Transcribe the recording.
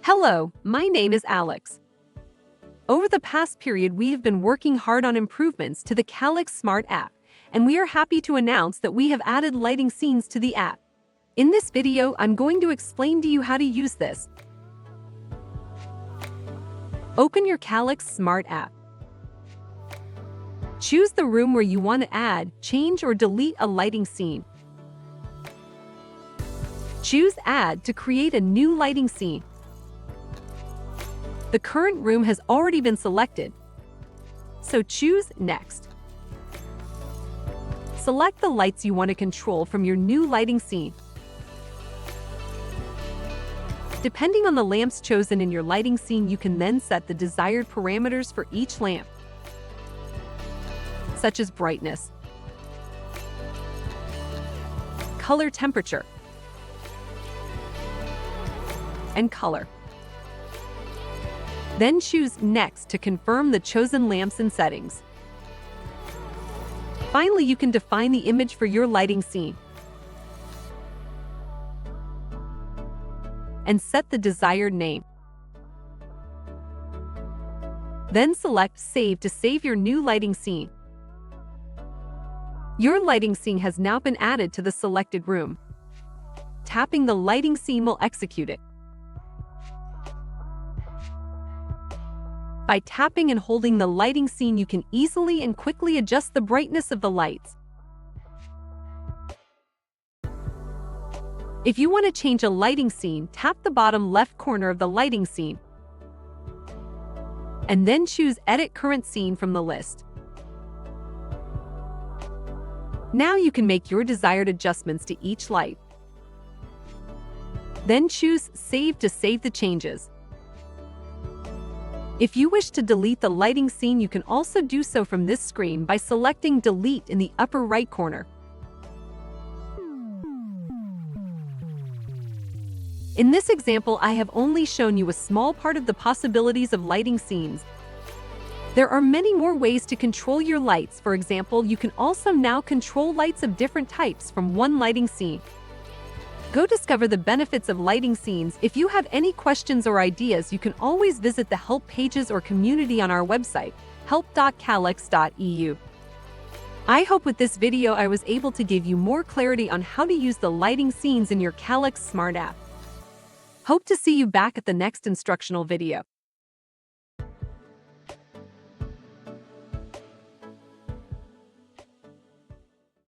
Hello, my name is Alex. Over the past period, we have been working hard on improvements to the Calex Smart app, and we are happy to announce that we have added lighting scenes to the app. In this video, I'm going to explain to you how to use this. Open your Calex Smart app. Choose the room where you want to add, change, or delete a lighting scene. Choose Add to create a new lighting scene. The current room has already been selected, so choose Next. Select the lights you want to control from your new lighting scene. Depending on the lamps chosen in your lighting scene, you can then set the desired parameters for each lamp, such as brightness, color temperature, and color. Then choose Next to confirm the chosen lamps and settings. Finally, you can define the image for your lighting scene and set the desired name. Then select Save to save your new lighting scene. Your lighting scene has now been added to the selected room. Tapping the lighting scene will execute it. By tapping and holding the lighting scene, you can easily and quickly adjust the brightness of the lights. If you want to change a lighting scene, tap the bottom left corner of the lighting scene, and then choose Edit Current Scene from the list. Now you can make your desired adjustments to each light. Then choose Save to save the changes. If you wish to delete the lighting scene, you can also do so from this screen by selecting Delete in the upper right corner. In this example, I have only shown you a small part of the possibilities of lighting scenes. There are many more ways to control your lights. For example, you can also now control lights of different types from one lighting scene. Go discover the benefits of lighting scenes. If you have any questions or ideas, you can always visit the help pages or community on our website, help.calex.eu. I hope with this video I was able to give you more clarity on how to use the lighting scenes in your Calex Smart app. Hope to see you back at the next instructional video.